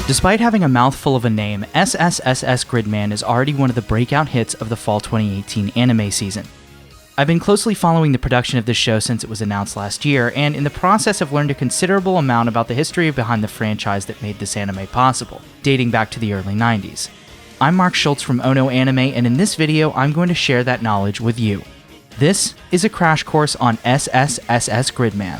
Despite having a mouthful of a name, SSSS.Gridman is already one of the breakout hits of the fall 2018 anime season. I've been closely following the production of this show since it was announced last year, and in the process have learned a considerable amount about the history behind the franchise that made this anime possible, dating back to the early 90s. I'm Mark Schultz from Ono Anime, and in this video I'm going to share that knowledge with you. This is a crash course on SSSS.Gridman.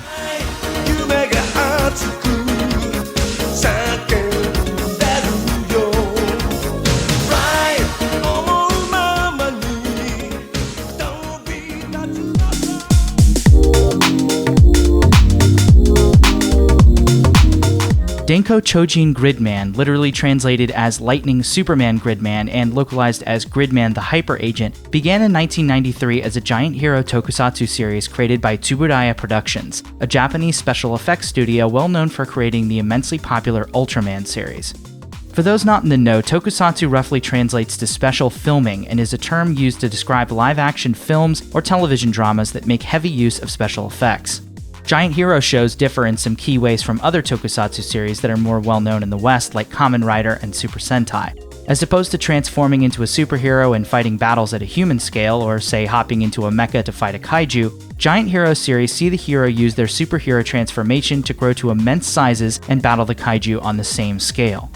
Denko Chojin Gridman, literally translated as Lightning Superman Gridman and localized as Gridman the Hyper Agent, began in 1993 as a giant hero tokusatsu series created by Tsuburaya Productions, a Japanese special effects studio well known for creating the immensely popular Ultraman series. For those not in the know, tokusatsu roughly translates to special filming and is a term used to describe live-action films or television dramas that make heavy use of special effects. Giant hero shows differ in some key ways from other tokusatsu series that are more well-known in the West, like Kamen Rider and Super Sentai. As opposed to transforming into a superhero and fighting battles at a human scale, or say hopping into a mecha to fight a kaiju, Giant Hero series see the hero use their superhero transformation to grow to immense sizes and battle the kaiju on the same scale.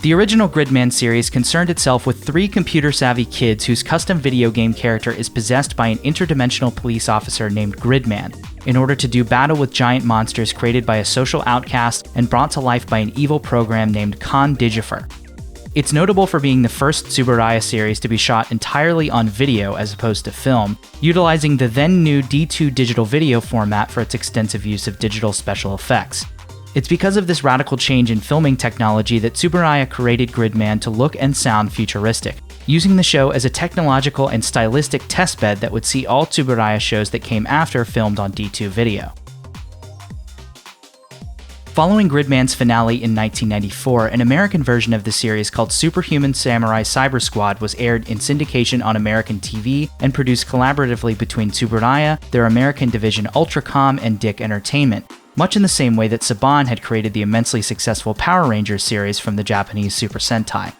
The original Gridman series concerned itself with 3 computer-savvy kids whose custom video game character is possessed by an interdimensional police officer named Gridman, in order to do battle with giant monsters created by a social outcast and brought to life by an evil program named Khan Digifer. It's notable for being the first Tsuburaya series to be shot entirely on video as opposed to film, utilizing the then-new D2 digital video format for its extensive use of digital special effects. It's because of this radical change in filming technology that Tsuburaya created Gridman to look and sound futuristic, using the show as a technological and stylistic testbed that would see all Tsuburaya shows that came after filmed on D2 video. Following Gridman's finale in 1994, an American version of the series called Superhuman Samurai Cyber Squad was aired in syndication on American TV and produced collaboratively between Tsuburaya, their American division Ultracom, and Dick Entertainment, much in the same way that Saban had created the immensely successful Power Rangers series from the Japanese Super Sentai.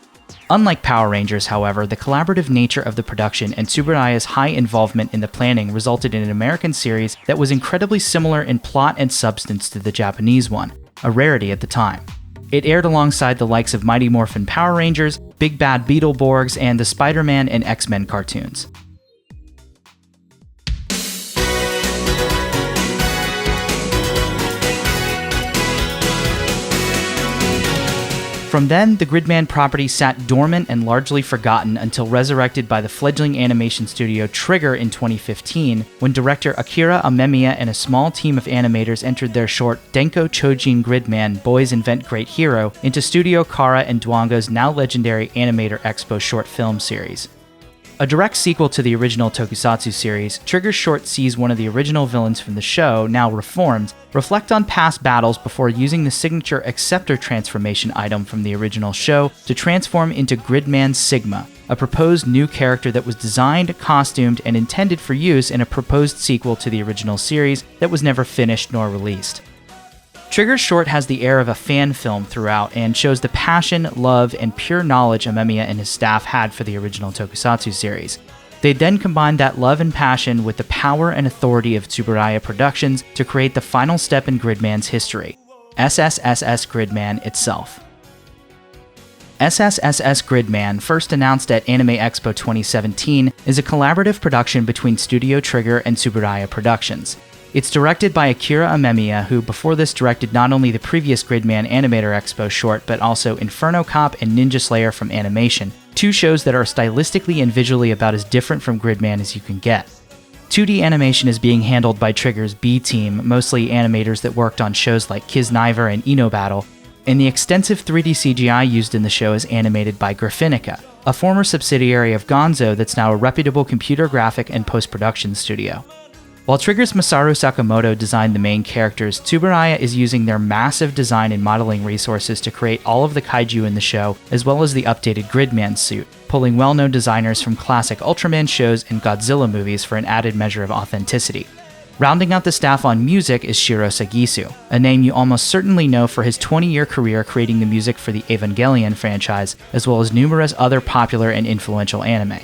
Unlike Power Rangers, however, the collaborative nature of the production and Tsuburaya's high involvement in the planning resulted in an American series that was incredibly similar in plot and substance to the Japanese one, a rarity at the time. It aired alongside the likes of Mighty Morphin Power Rangers, Big Bad Beetleborgs, and the Spider-Man and X-Men cartoons. From then, the Gridman property sat dormant and largely forgotten until resurrected by the fledgling animation studio Trigger in 2015, when director Akira Amemiya and a small team of animators entered their short Denko Chojin Gridman Boys Invent Great Hero into Studio Kara and Dwango's now legendary Animator Expo short film series. A direct sequel to the original tokusatsu series, Trigger's short sees one of the original villains from the show, now reformed, reflect on past battles before using the signature Acceptor transformation item from the original show to transform into Gridman Sigma, a proposed new character that was designed, costumed, and intended for use in a proposed sequel to the original series that was never finished nor released. Trigger's short has the air of a fan film throughout and shows the passion, love, and pure knowledge Amemiya and his staff had for the original tokusatsu series. They then combined that love and passion with the power and authority of Tsuburaya Productions to create the final step in Gridman's history, SSSS.Gridman itself. SSSS.Gridman, first announced at Anime Expo 2017, is a collaborative production between Studio Trigger and Tsuburaya Productions. It's directed by Akira Amemiya, who before this directed not only the previous Gridman Animator Expo short, but also Inferno Cop and Ninja Slayer from Animation, 2 shows that are stylistically and visually about as different from Gridman as you can get. 2D animation is being handled by Trigger's B team, mostly animators that worked on shows like Kiznaiver and Ino Battle, and the extensive 3D CGI used in the show is animated by Graphinica, a former subsidiary of Gonzo that's now a reputable computer graphic and post-production studio. While Trigger's Masaru Sakamoto designed the main characters, Tsuburaya is using their massive design and modeling resources to create all of the kaiju in the show, as well as the updated Gridman suit, pulling well-known designers from classic Ultraman shows and Godzilla movies for an added measure of authenticity. Rounding out the staff on music is Shiro Sagisu, a name you almost certainly know for his 20-year career creating the music for the Evangelion franchise, as well as numerous other popular and influential anime.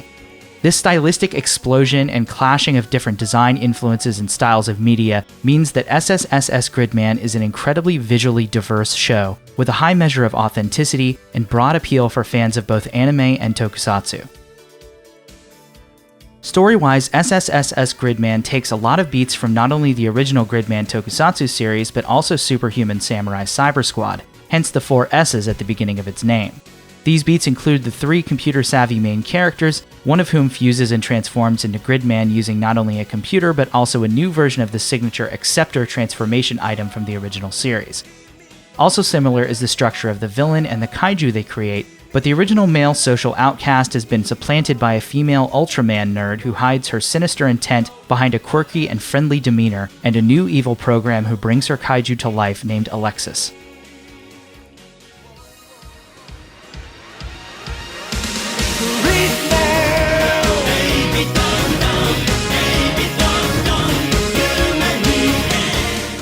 This stylistic explosion and clashing of different design influences and styles of media means that SSSS.Gridman is an incredibly visually diverse show, with a high measure of authenticity and broad appeal for fans of both anime and tokusatsu. Story-wise, SSSS.Gridman takes a lot of beats from not only the original Gridman tokusatsu series, but also Superhuman Samurai Cyber Squad, hence the 4 S's at the beginning of its name. These beats include the 3 computer-savvy main characters, one of whom fuses and transforms into Gridman using not only a computer but also a new version of the signature Acceptor transformation item from the original series. Also similar is the structure of the villain and the kaiju they create, but the original male social outcast has been supplanted by a female Ultraman nerd who hides her sinister intent behind a quirky and friendly demeanor, and a new evil program who brings her kaiju to life named Alexis.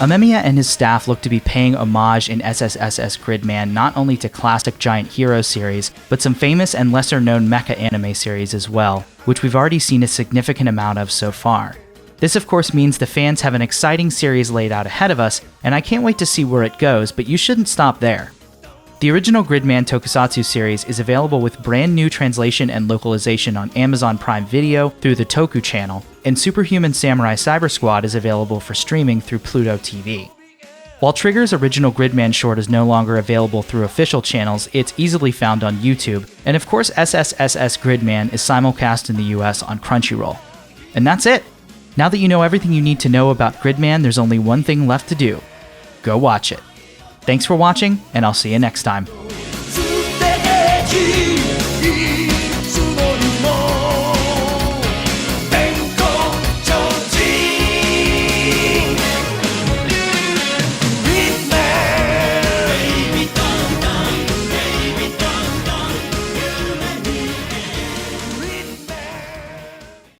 Amemiya and his staff look to be paying homage in SSSS.Gridman not only to classic Giant Hero series, but some famous and lesser-known mecha anime series as well, which we've already seen a significant amount of so far. This of course means the fans have an exciting series laid out ahead of us, and I can't wait to see where it goes, but you shouldn't stop there. The original Gridman tokusatsu series is available with brand new translation and localization on Amazon Prime Video through the Toku channel, and Superhuman Samurai Cyber Squad is available for streaming through Pluto TV. While Trigger's original Gridman short is no longer available through official channels, it's easily found on YouTube, and of course SSSS.Gridman is simulcast in the US on Crunchyroll. And that's it! Now that you know everything you need to know about Gridman, there's only one thing left to do. Go watch it. Thanks for watching, and I'll see you next time.